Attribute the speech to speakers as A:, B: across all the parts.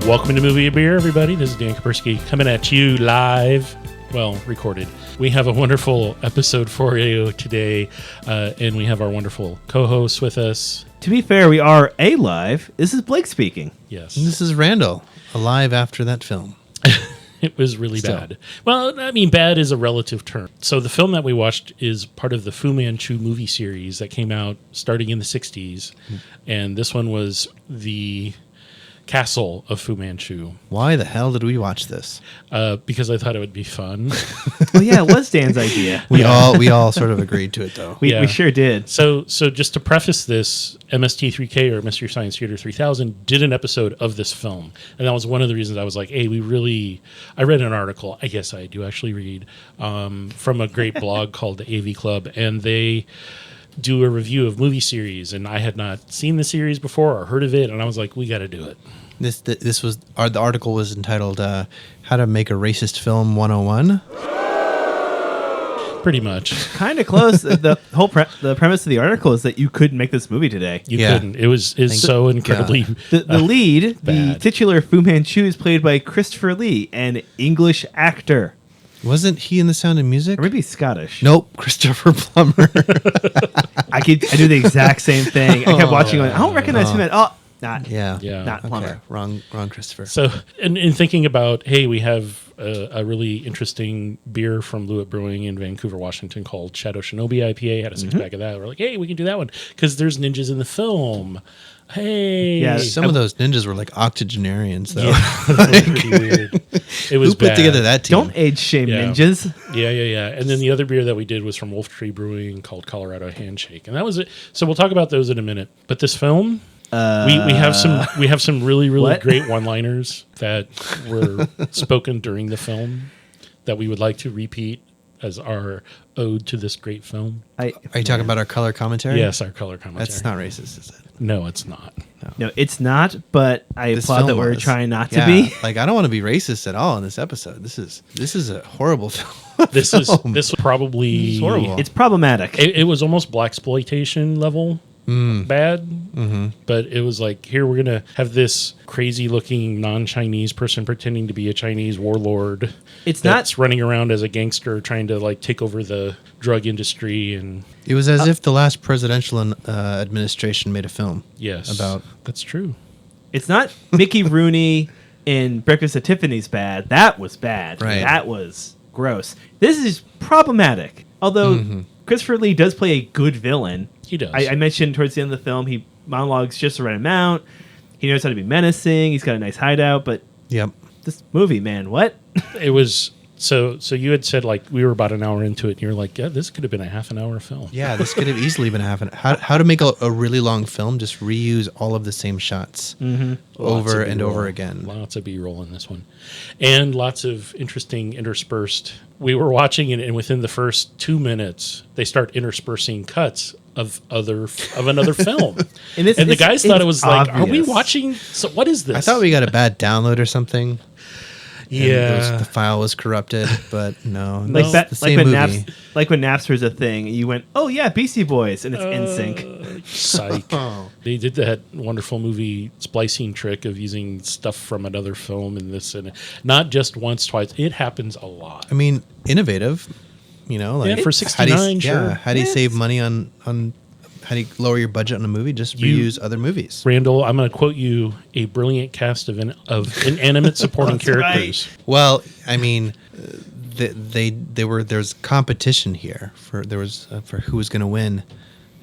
A: Welcome to Movie and Beer, everybody. This is Dan Kapersky coming at you live. Well, recorded. We have a wonderful episode for you today, and we have our wonderful co-hosts with us.
B: To be fair, we are live. This is Blake speaking.
A: Yes.
C: And this is Randall, alive after that film.
A: It was really bad. Well, I mean, bad is a relative term. So the film that we watched is part of the Fu Manchu movie series that came out starting in the 60s. And this one was the Castle of Fu Manchu.
C: Why the hell did we watch this?
A: Because I thought it would be fun.
B: Well, yeah, it was Dan's idea.
C: We all sort of agreed to it, though.
B: We sure did.
A: So just to preface this, MST3K or Mystery Science Theater 3000 did an episode of this film. And that was one of the reasons I was like, hey, I read an article, I guess I do actually read, from a great blog called the AV Club. And they do a review of movie series. And I had not seen the series before or heard of it. And I was like, we got to do it.
C: The article was entitled "How to Make a Racist Film 101."
A: Pretty much,
B: kind of close. The whole the premise of the article is that you couldn't make this movie today.
A: You couldn't. It was so incredibly.
B: The lead,
A: bad.
B: the titular Fu Manchu, is played by Christopher Lee, an English actor.
C: Wasn't he in The Sound of Music?
B: Or maybe Scottish.
C: Nope, Christopher Plummer.
B: I do the exact same thing. I kept watching it. I don't recognize him at all. Not Plummer.
C: Okay. Wrong, Christopher.
A: So, in thinking about, hey, we have a really interesting beer from Loowit Brewing in Vancouver, Washington called Shadow Shinobi IPA. Had a six-pack of that. We're like, hey, we can do that one because there's ninjas in the film. Hey.
C: Yeah, some of those ninjas were like octogenarians, though.
A: Yeah, that was pretty weird. It was
C: Who put
A: bad.
C: together that team?
B: Don't age shame ninjas.
A: Yeah. And then the other beer that we did was from Wolf Tree Brewing called Colorado Handshake. And that was it. So we'll talk about those in a minute. But this film... we have some really great one-liners that were spoken during the film that we would like to repeat as our ode to this great film.
C: Are you talking about our color commentary?
A: Yes, our color commentary.
C: That's not racist, is it?
A: No, it's not.
B: No, it's not. But I applaud that we're trying not to be.
C: Like, I don't want to be racist at all in this episode. This is a horrible film.
A: This was probably
C: This is horrible.
B: It's problematic.
A: It was almost blaxploitation level. Bad, but it was like, here we're gonna have this crazy looking non-Chinese person pretending to be a Chinese warlord.
B: It's
A: that's running around as a gangster trying to like take over the drug industry, and
C: it was as if the last presidential administration made a film.
A: Yes,
C: about
A: that's true.
B: It's not Mickey Rooney in Breakfast at Tiffany's bad. That was bad.
C: Right.
B: That was gross. This is problematic. Although Christopher Lee does play a good villain.
A: He does.
B: I mentioned towards the end of the film, he monologues just the right amount. He knows how to be menacing. He's got a nice hideout. But this movie, man, what?
A: It was so. You had said like we were about an hour into it, and you were like, yeah, this could have been a half an hour film.
C: Yeah, this could have easily been how to make a really long film? Just reuse all of the same shots over and over again.
A: Lots of B-roll in this one, and lots of interesting interspersed. We were watching it, and within the first 2 minutes, they start interspersing cuts of another film. and the guys thought it was like, are we watching? So what is this?
C: I thought we got a bad download or something.
A: Yeah,
C: the file was corrupted, but no,
B: like
C: the same movie.
B: Like when Napster was a thing, you went, "Oh yeah, Beastie Boys," and it's NSYNC.
A: Psych. They did that wonderful movie splicing trick of using stuff from another film in this, and not just once, twice. It happens a lot.
C: I mean, innovative. You know, like
A: for 69, sure.
C: How do you save money on? How do you lower your budget on a movie? Just reuse other movies.
A: Randall, I'm going to quote you a brilliant cast of inanimate supporting characters.
C: Right. Well, I mean, there's competition here for who was going to win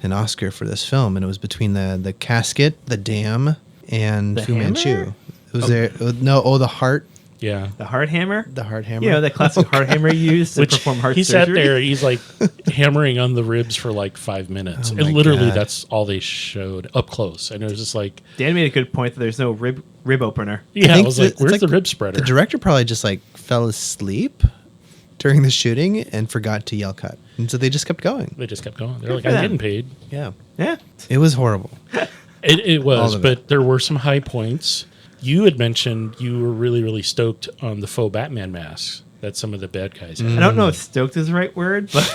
C: an Oscar for this film, and it was between the casket, the dam, and Fu Manchu. Was there the heart?
A: Yeah.
B: The heart hammer?
C: The heart hammer.
B: You know, that classic heart hammer you use to perform heart surgery?
A: He sat there, he's like hammering on the ribs for like 5 minutes. And literally that's all they showed up close. And it was just like...
B: Dan made a good point that there's no rib opener.
A: Yeah, I was like, where's the rib spreader?
C: The director probably just like fell asleep during the shooting and forgot to yell cut. And so they just kept going.
A: They're like, I'm getting paid.
C: Yeah.
B: Yeah.
C: It was horrible.
A: It was, but there were some high points. You had mentioned you were really, really stoked on the faux Batman masks that some of the bad guys had.
B: I don't know if stoked is the right word, but...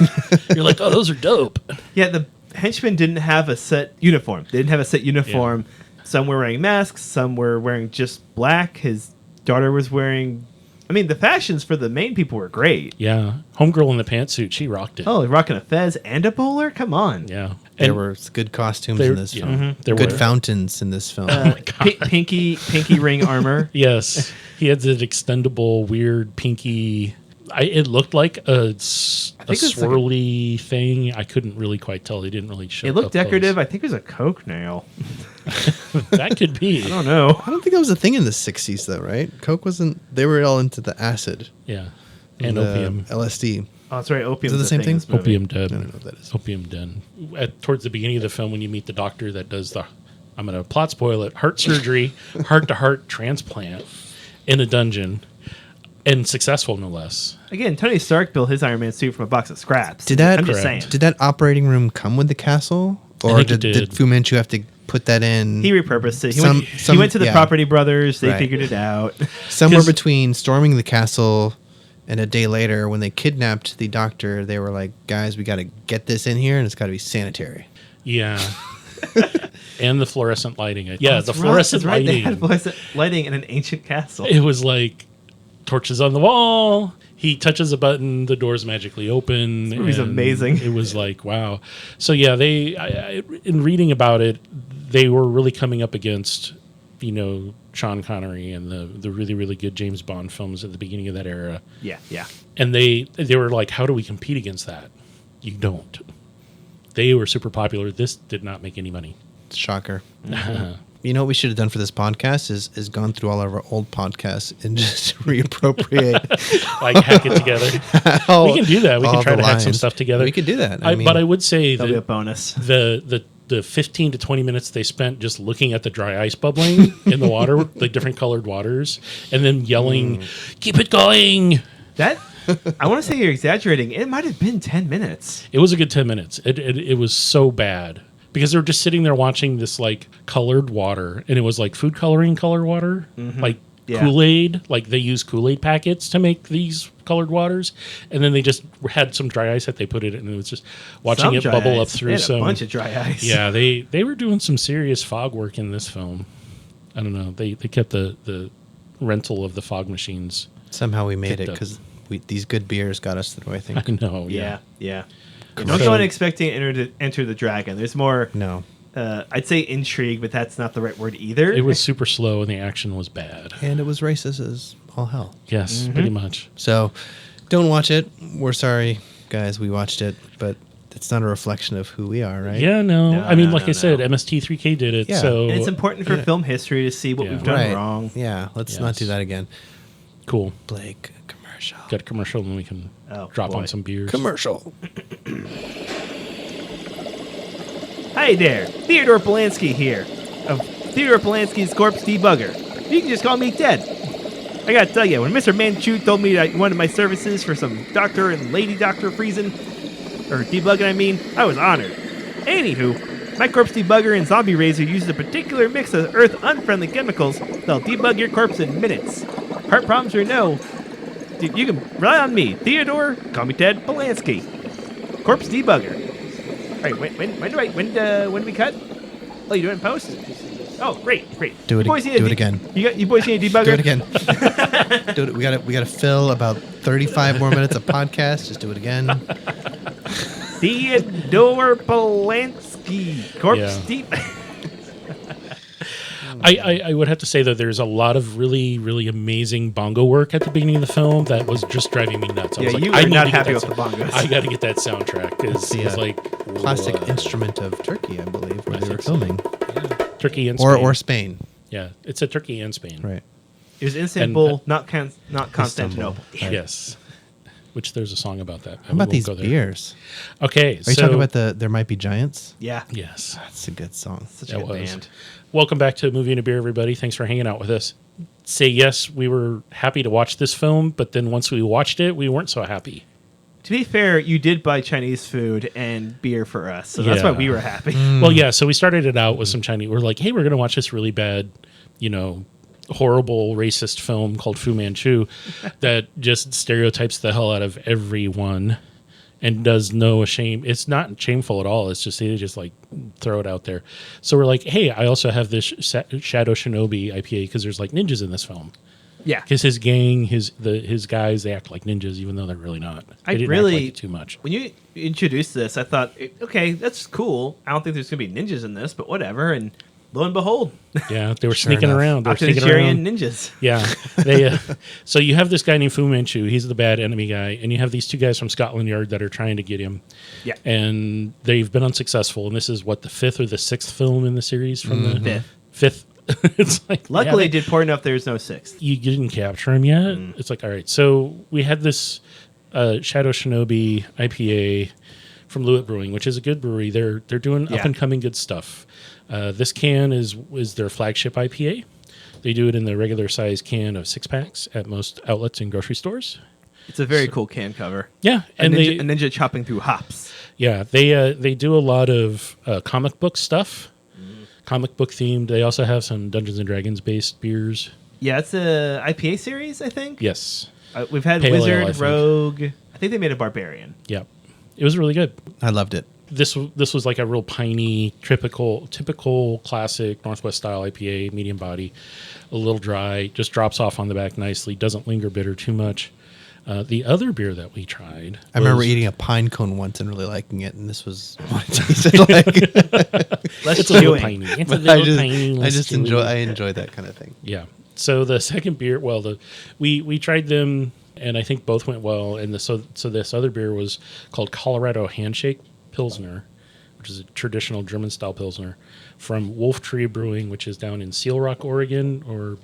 A: You're like, oh, those are dope.
B: Yeah, the henchmen didn't have a set uniform. They didn't have a set uniform.
A: Yeah.
B: Some were wearing masks. Some were wearing just black. His daughter was wearing... I mean, the fashions for the main people were great.
A: Yeah. Homegirl in the pantsuit, she rocked it.
B: Oh, rocking a fez and a bowler? Come on.
A: Yeah.
C: There were good costumes in this film.
A: Mm-hmm. There
C: Good
A: were.
C: fountains in this film.
B: Pinky ring armor.
A: Yes. He had that extendable, weird, pinky... it looked like a swirly thing. I couldn't really quite tell. They didn't really show
B: It looked
A: up close.
B: decorative. I think it was a Coke nail.
A: That could be.
B: I don't know.
C: I don't think that was a thing in the 60s, though, right? Coke wasn't... They were all into the acid.
A: Yeah. And
C: the
A: opium.
C: LSD.
B: Oh, that's right. Opium.
C: Is it the same thing?
A: Opium Den.
C: I don't know what that is.
A: Opium Den. Towards the beginning of the film, when you meet the doctor that does the... I'm going to plot spoil it. Heart surgery, heart-to-heart transplant in a dungeon. And successful, no less.
B: Again, Tony Stark built his Iron Man suit from a box of scraps.
C: I'm
B: just saying.
C: Did that operating room come with the castle?
A: I
C: Or
A: think it
C: did
A: did.
C: Fu Manchu have to put that in
B: He repurposed it. He went to the Property Brothers. They
C: Right.
B: figured it out.
C: somewhere
A: 'Cause-
C: between storming the castle and a day later when they kidnapped the doctor? They were like, guys, we got to get this in here and it's got to be sanitary.
A: Yeah. And the fluorescent lighting. Yeah, the
B: That's
A: fluorescent
B: right. They
A: lighting.
B: had fluorescent lighting in an ancient castle.
A: It was like torches on the wall. He touches a button, the doors magically open.
B: This movie's
A: and
B: amazing.
A: It was like, wow. So yeah, in reading about it, they were really coming up against, Sean Connery and the really, really good James Bond films at the beginning of that era.
B: Yeah.
A: And they were like, how do we compete against that? You don't. They were super popular. This did not make any money.
C: Shocker. You know what we should have done for this podcast is gone through all of our old podcasts and just reappropriate.
A: Like hack it together. We can do that. We can try to hack some stuff together.
C: We could do that.
A: But I would say
B: That'll be a
A: that
B: bonus.
A: the 15 to 20 minutes they spent just looking at the dry ice bubbling in the water, the different colored waters, and then yelling, "Keep it going!"
B: That I want to say you're exaggerating. It might have been 10 minutes.
A: It was a good 10 minutes. It was so bad because they were just sitting there watching this like colored water, and it was like food coloring color water, like
B: Yeah.
A: Kool-Aid. Like they use Kool-Aid packets to make these colored waters, and then they just had some dry ice that they put it in, and it was just watching
B: Some
A: it
B: dry
A: bubble
B: ice.
A: up
B: They
A: through
B: had
A: some
B: a bunch of dry ice.
A: Yeah, they were doing some serious fog work in this film. I don't know. They kept the rental of the fog machines.
C: somehow we made
A: picked
C: it
A: up.
C: because these good beers got us through, I think.
A: I know.
B: Yeah. Don't
A: So-
B: go in expecting to enter the dragon. There's more,
C: No.
B: I'd say intrigue, but that's not the right word either.
A: It was super slow, and the action was bad.
C: And it was racist as all hell.
A: Yes, pretty much.
C: So don't watch it. We're sorry, guys. We watched it, but it's not a reflection of who we are, right?
A: Yeah, no.
B: No,
A: I mean,
B: no,
A: like
B: no,
A: I said,
B: no.
A: MST3K did it.
C: Yeah.
A: So
B: And it's important for film history to see what
A: Yeah.
B: we've done
C: Right.
B: wrong.
C: Yeah, let's not do
A: Yes.
C: that again.
A: cool.
C: Blake, commercial.
A: Got a commercial, and we can
B: Oh,
A: drop
B: boy.
A: on some beers.
C: Commercial.
B: Hi there, Theodore Polanski here, of Theodore Polanski's Corpse Debugger. You can just call me Ted. I gotta tell you, when Mr. Manchu told me that he wanted my services for some doctor and lady doctor freezing, or debugging I mean, I was honored. Anywho, my Corpse Debugger and Zombie Razor uses a particular mix of Earth-unfriendly chemicals that'll debug your corpse in minutes. Heart problems or no, you can rely on me, Theodore, call me Ted Polanski. Corpse Debugger. All right, when do we cut? Oh, you do it in post? Oh, great.
C: Do it again.
B: You boys need a debugger?
C: Do it again. Do it. We gotta fill about 35 more minutes of podcast. Just do it again.
B: Theodore Polanski, Corpse
A: Yeah.
B: Deep.
A: I would have to say that there's a lot of really, really amazing bongo work at the beginning of the film that was just driving me nuts. I was like,
B: you
A: I
B: were
A: need
B: not
A: to get
B: happy
A: that
B: with the bongos.
A: I got to get that soundtrack because
C: The,
A: it's like
C: Classic
A: whoa.
C: instrument of Turkey, I believe, where
A: I
C: they were
A: think so.
C: filming.
A: Turkey and Spain.
C: Or Spain.
A: Yeah, it's a Turkey and Spain.
C: Right.
B: It was Istanbul,
A: And,
B: not Constantinople.
C: Right.
A: Yes. Which there's a song about that.
C: How about these beers?
A: Okay,
C: Are you talking about the There Might Be Giants?
B: Yeah,
A: Yes.
C: That's a good song.
B: such a
A: That
B: good
A: was.
B: band.
A: Welcome back to Movie and a Beer, everybody. Thanks for hanging out with us. Say yes, we were happy to watch this film, but then once we watched it, we weren't so happy.
B: To be fair, you did buy Chinese food and beer for us, so that's
A: Yeah.
B: why we were happy.
A: Well, yeah, so we started it out with some Chinese. We're like, hey, we're going to watch this really bad, horrible racist film called Fu Manchu that just stereotypes the hell out of everyone and does no shame. It's not shameful at all. It's just they just like throw it out there. So we're like, hey, I also have this Shadow Shinobi IPA because there's like ninjas in this film.
B: Yeah.
A: Because his gang, his guys, they act like ninjas, even though they're really not. They didn't act like it too much.
B: When you introduced this, I thought, okay, that's cool. I don't think there's going to be ninjas in this, but whatever. And lo and behold,
A: Yeah, they were
C: Sure
A: sneaking
C: enough.
A: around. They were sneaking
B: Octogenarian
A: around.
B: ninjas.
A: Yeah, they. So you have this guy named Fu Manchu. He's the bad enemy guy, and you have these two guys from Scotland Yard that are trying to get him.
B: Yeah.
A: And they've been unsuccessful. And this is what, the fifth or the sixth film in the series from the fifth. It's like
B: Luckily,
A: yeah,
B: it did poor enough there's no sixth.
A: you didn't capture him yet. It's like, all right. So we had this Shadow Shinobi IPA from Loowit Brewing, which is a good brewery. They're doing up and coming good stuff. This can is their flagship IPA. They do it in the regular size can of 6-packs at most outlets and grocery stores.
B: It's a very cool can cover.
A: Yeah,
B: A
A: and
B: ninja chopping through hops.
A: they do a lot of comic book stuff, comic book themed. They also have some Dungeons and Dragons based beers.
B: Yeah, it's a IPA series, I think.
A: Yes,
B: We've had
A: Pale ale, I
B: Wizard,
A: think.
B: Rogue. I think they made a Barbarian.
A: yeah, it was really good.
C: I loved it.
A: This was like a real piney, typical classic Northwest style IPA, medium body, a little dry, just drops off on the back nicely, doesn't linger bitter too much. The other beer that we tried,
C: I remember eating a pine cone once and really liking it, and this was what it tasted like.
B: Less
A: it's a little
B: chewing.
A: piney. It's a
C: But
A: little piney.
C: I
A: less
C: just
A: chewy.
C: enjoy that kind of thing.
A: Yeah. So the second beer, we tried them, and I think both went well. And so this other beer was called Colorado Handshake Pilsner, which is a traditional German style Pilsner from Wolf Tree Brewing, which is down in Seal Rock, Oregon, or,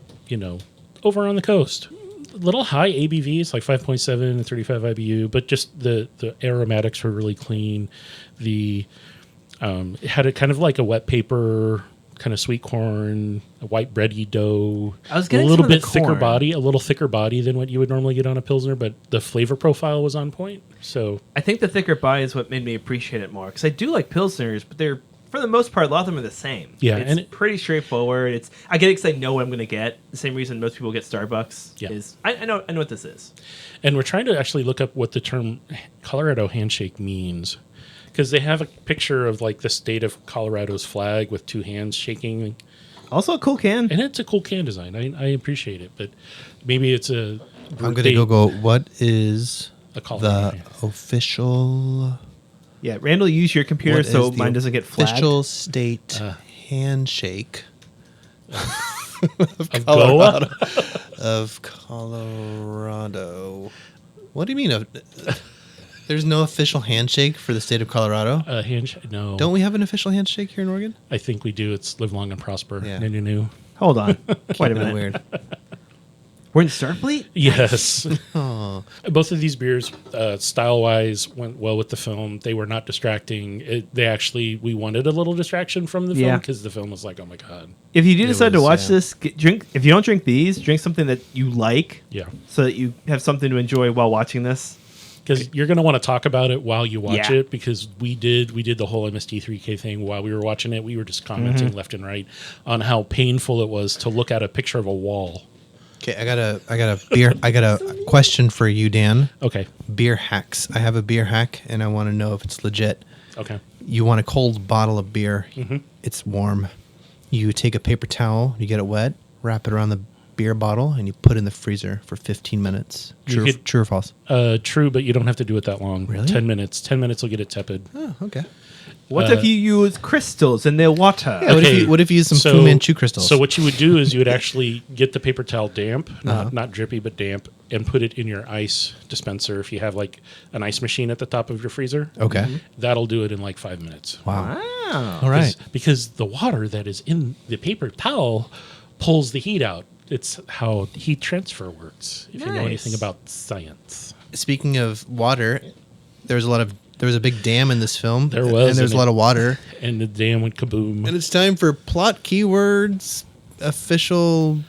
A: over on the coast. A little high ABV. It's like 5.7 and 35 IBU, but just the aromatics were really clean. It had a kind of like a wet paper, kind of sweet corn, a white bready dough.
B: I was
A: a
B: getting
A: little
B: some of the
A: bit thicker
B: corn.
A: body, a little thicker body than what you would normally get on a Pilsner, but the flavor profile was on point. So
B: I think the thicker body is what made me appreciate it more. Because I do like Pilsners, but they're, for the most part, a lot of them are the same.
A: Yeah,
B: it's
A: and
B: pretty straightforward. I get it because I know what I'm going to get. The same reason most people get Starbucks
A: Yeah.
B: is I know what this is.
A: And we're trying to actually look up what the term Colorado Handshake means, because they have a picture of like the state of Colorado's flag with two hands shaking.
B: Also a cool can.
A: And it's a cool can design. I appreciate it, but maybe it's a.
C: I'm going to go. What is
A: A Colorado
C: the official?
B: Yeah, Randall, use your computer
C: what
B: so
C: is the
B: mine doesn't get flagged.
C: Official state handshake
A: of Goa?
C: of Colorado. What do you mean? There's no official handshake for the state of Colorado.
A: Handshake? No.
C: Don't we have an official handshake here in Oregon?
A: I think we do. It's live long and prosper.
C: Yeah.
A: No.
B: Hold on. Wait a
C: Kinda
B: minute.
C: Weird.
B: We're in Starfleet?
A: Yes.
C: Oh,
A: Both of these beers, style-wise, went well with the film. They were not distracting. We wanted a little distraction from the film
B: Yeah.
A: because the film was like, oh my God.
B: If you do decide to
C: was,
B: watch
C: yeah.
B: this, drink. If you don't drink these, drink something that you like
A: Yeah.
B: so that you have something to enjoy while watching this.
A: Because you're going to want to talk about it while you watch
B: Yeah.
A: it, because we did the whole MST3K thing while we were watching it. We were just commenting left and right on how painful it was to look at a picture of a wall.
C: okay. I got a question for you, Dan.
A: Okay.
C: Beer hacks. I have a beer hack, and I want to know if it's legit.
A: Okay.
C: You want a cold bottle of beer.
A: Mm-hmm.
C: It's warm. You take a paper towel, you get it wet, wrap it around the beer bottle, and you put it in the freezer for 15 minutes.
A: You could-
C: True or false?
A: True, but you don't have to do it that long.
C: Really?
A: 10 minutes. 10 minutes will get it tepid.
C: Oh, okay.
B: What if you use crystals in their water?
C: Yeah, what if you use some Fu Manchu crystals?
A: So what you would do is you would actually get the paper towel damp, not drippy, but damp, and put it in your ice dispenser. If you have like an ice machine at the top of your freezer,
C: Okay.
A: that'll do it in like 5 minutes.
C: Wow.
B: Wow.
C: All right.
A: Because the water that is in the paper towel pulls the heat out. It's how heat transfer works, if you know anything
B: Nice.
A: about science.
C: Speaking of water, there was a big dam in this film.
A: There was,
C: and there's
A: and
C: a lot of water.
A: And the dam went kaboom.
C: And it's time for plot keywords, official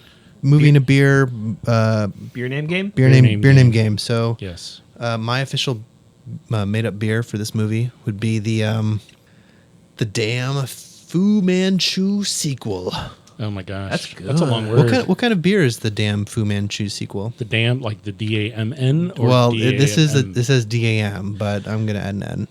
C: movie and a beer,
B: Beer name game?
C: beer name game. So
A: Yes.
C: my official made up beer for this movie would be the damn Fu Manchu sequel.
A: Oh my gosh,
B: That's good.
A: That's a long word.
C: What kind of beer is the damn Fu Manchu sequel?
A: The damn, like the DAMN or
C: Well,
A: DAMM?
C: this says DAM, but I'm gonna add an N.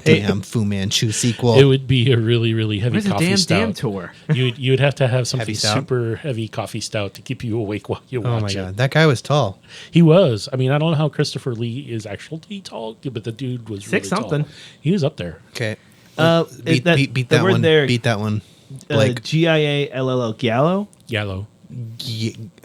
C: Damn Fu Manchu sequel.
A: It would be a really, really heavy
B: Where's the
A: coffee
B: damn
A: stout.
B: tour?
A: You would have to have something
C: Heavy stout?
A: super heavy coffee stout to keep you awake while you
C: Oh
A: watch
C: my
A: it.
C: god, that guy was tall.
A: He was. I mean, I don't know how Christopher Lee is actually tall, but the dude was really
B: 6-something.
A: tall. He was up there.
C: Okay.
B: Beat
C: Beat that
B: word
C: one.
B: there,
C: Beat that one. Like
B: Giallo, Giallo.
A: Yellow.
C: Giallo.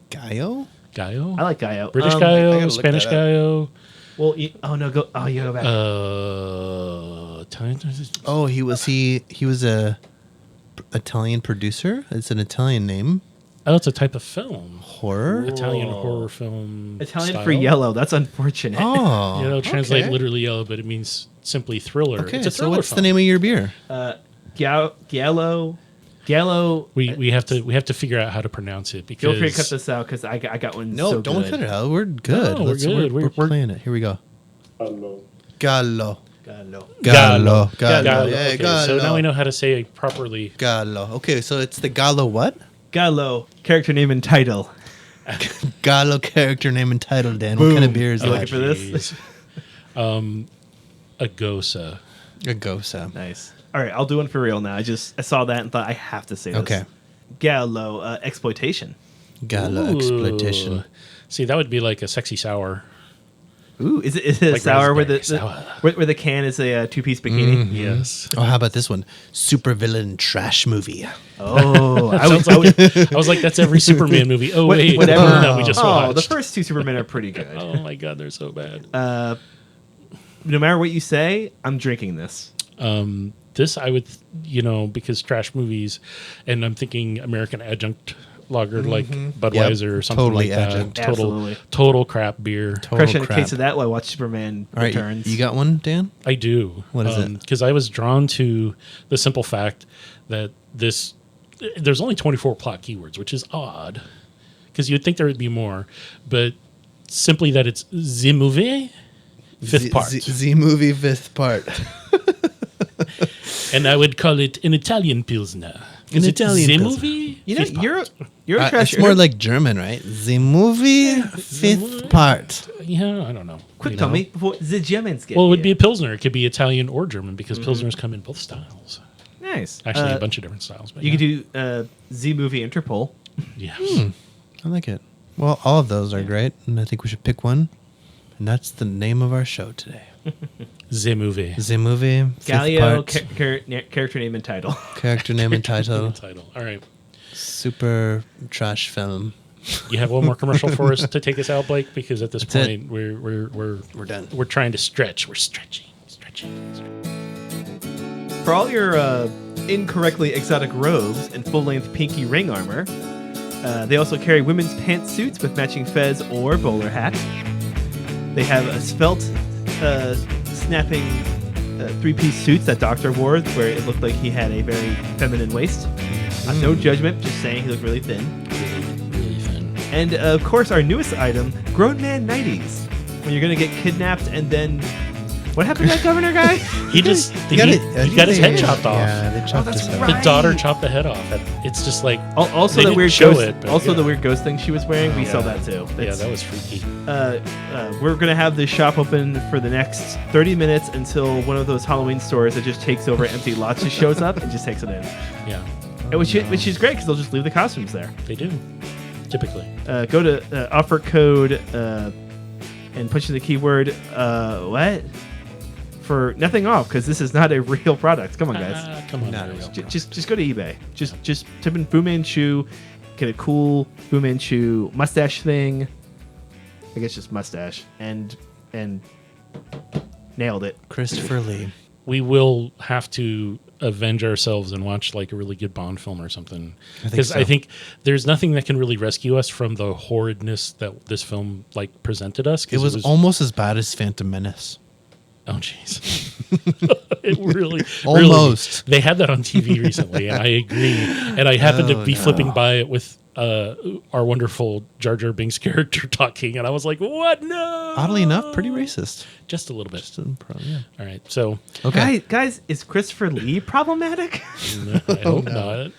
C: Gaio?
A: Gallo?
B: I like Gallo.
A: British
C: I
A: Gallo,
C: gotta look
A: Spanish
C: that up.
A: Gallo.
B: Well, you go back.
C: Oh, he was a Italian producer. It's an Italian name.
A: Oh, it's a type of film.
C: Horror.
A: Italian horror film.
B: Italian
A: style.
B: for yellow. That's unfortunate.
C: Oh,
A: You know, translate
C: okay.
A: literally yellow, but it means simply thriller.
C: Okay,
A: It's a
C: so
A: thriller
C: what's
A: film.
C: the name of your beer?
B: Giallo.
A: We have to figure out how to pronounce it because
B: Feel free to cut this out because I got one.
C: No,
B: so
C: don't
B: good.
C: cut it out. We're good.
A: No, we're good.
C: We're
A: We're-
C: playing it. Here we go. Gallo.
B: Gallo.
C: Gallo.
A: Gallo.
C: Gallo. Yeah,
A: Okay,
C: Gallo.
A: so now we know how to say it properly.
C: Gallo. Okay, so it's the Gallo what?
B: Gallo. Character name and title.
C: Gallo character name and title, Dan. What kind of beer is
B: You
C: that?
B: looking for this?
A: Jeez. A Gosa.
C: A Gosa.
B: Nice. All right, I'll do one for real now. I saw that and thought I have to say this.
C: Okay.
B: Gallo. Exploitation.
C: Gallo
A: Ooh.
C: exploitation.
A: See, that would be like a sexy sour.
B: Ooh, is it a
A: Like
B: sour where
A: raspberry sour.
B: where the can is a two-piece bikini?
A: Yes.
C: Oh, how about this one? Supervillain trash movie.
B: Oh, I
A: Sounds like, I was like, that's every Superman movie. Oh, wait.
B: whatever.
A: No, we just watched.
B: The first two Supermen are pretty good.
A: Oh, my God. They're so bad.
B: No matter what you say, I'm drinking this.
A: This, I would, because trash movies, and I'm thinking American adjunct lager like Budweiser or something
C: Totally
A: like that.
C: adjunct.
B: Absolutely.
A: Total crap beer.
B: Crushing a
C: crap.
B: case of that while I watch Superman
C: All right,
B: Returns.
C: you got one, Dan?
A: I do.
C: What is it?
A: Because I was drawn to the simple fact that there's only 24 plot keywords, which is odd, because you'd think there would be more, but simply that it's the movie, fifth part.
C: Z movie fifth part.
A: And I would call it an Italian Pilsner.
C: An Italian
A: the
C: Pilsner.
A: movie?
B: You know,
A: fifth part.
B: you're a trash.
C: It's more like German, right? The movie fifth part.
A: Yeah, I don't know.
B: Quick,
A: You
B: tell
A: know?
B: me before the Germans get.
A: Well, it would be
B: here.
A: a Pilsner. It could be Italian or German because Pilsners come in both styles.
B: nice.
A: Actually, a bunch of different styles. But
B: You
A: yeah.
B: could do Z movie Interpol.
A: Yeah.
C: I like it. Well, all of those are great, and I think we should pick one. And that's the name of our show today.
A: The movie.
C: The movie fifth
B: Galio,
C: part.
B: character name and title.
C: Character name and title.
A: Title. All right.
C: Super trash film.
A: You have one more commercial for us to take us out, Blake? Because at this
C: That's
A: point, we're
C: done.
A: We're trying to stretch. We're stretching.
B: For all your incorrectly exotic robes and full-length pinky ring armor, they also carry women's pantsuits with matching fez or bowler hat. They have a svelte, snapping three-piece suits that Doctor wore, where it looked like he had a very feminine waist. No judgment, just saying he looked really thin.
A: Really thin.
B: And of course, our newest item, grown man 90s. When you're gonna get kidnapped and then, what happened to that governor guy?
A: He just he
C: got
A: got his head chopped off.
C: Yeah, they chopped
B: that's
C: his head
B: right.
A: The daughter chopped the head off. It's just like
B: Also,
A: They
B: the
A: didn't
B: weird
A: show
B: ghost.
A: it, but
B: also,
A: yeah.
B: the weird ghost thing she was wearing. We
A: Yeah.
B: saw that too.
A: yeah,
B: It's-
A: that was freaky.
B: We're gonna have this shop open for the next 30 minutes until one of those Halloween stores that just takes over empty lots just shows up and just takes it in.
A: Yeah,
B: And which is great because they'll just leave the costumes there.
A: they do. Typically,
B: Go to offer code and push in the keyword what for nothing off because this is not a real product. Come on, guys.
A: Come on,
C: Not
A: guys.
C: real.
B: Just go to eBay. Just type in Fu Manchu, get a cool Fu Manchu mustache thing. I guess just mustache and nailed it.
C: Christopher Lee.
A: We will have to avenge ourselves and watch like a really good Bond film or something. Because
C: so.
A: I think there's nothing that can really rescue us from the horridness that this film like presented us. 'cause
C: It was almost as bad as Phantom Menace.
A: Oh, jeez. It really,
C: Almost.
A: Really, they had that on TV recently, and I agree. And I happened to be flipping by it with our wonderful Jar Jar Binks character talking, and I was like, "What? No!"
C: Oddly enough, pretty racist.
A: Just a little bit.
C: Yeah.
A: All right, so
C: Okay.
B: Guys, is Christopher Lee problematic?
A: no, I hope not.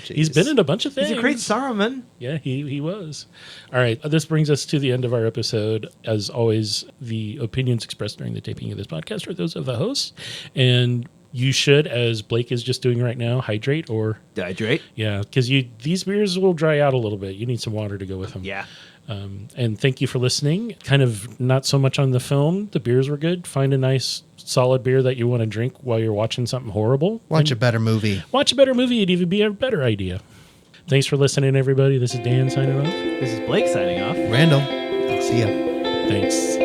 A: He's been in a bunch of things.
B: He's a great Saruman.
A: Yeah, he was. All right, this brings us to the end of our episode. As always, the opinions expressed during the taping of this podcast are those of the hosts, and you should, as Blake is just doing right now, hydrate or
B: Dehydrate.
A: yeah, because these beers will dry out a little bit. You need some water to go with them.
B: Yeah.
A: And thank you for listening. Kind of not so much on the film. The beers were good. Find a nice, solid beer that you want to drink while you're watching something horrible.
C: Watch a better movie.
A: Watch a better movie. It'd even be a better idea. Thanks for listening, everybody. This is Dan signing off.
B: This is Blake signing off.
C: Randall, see ya.
A: Thanks.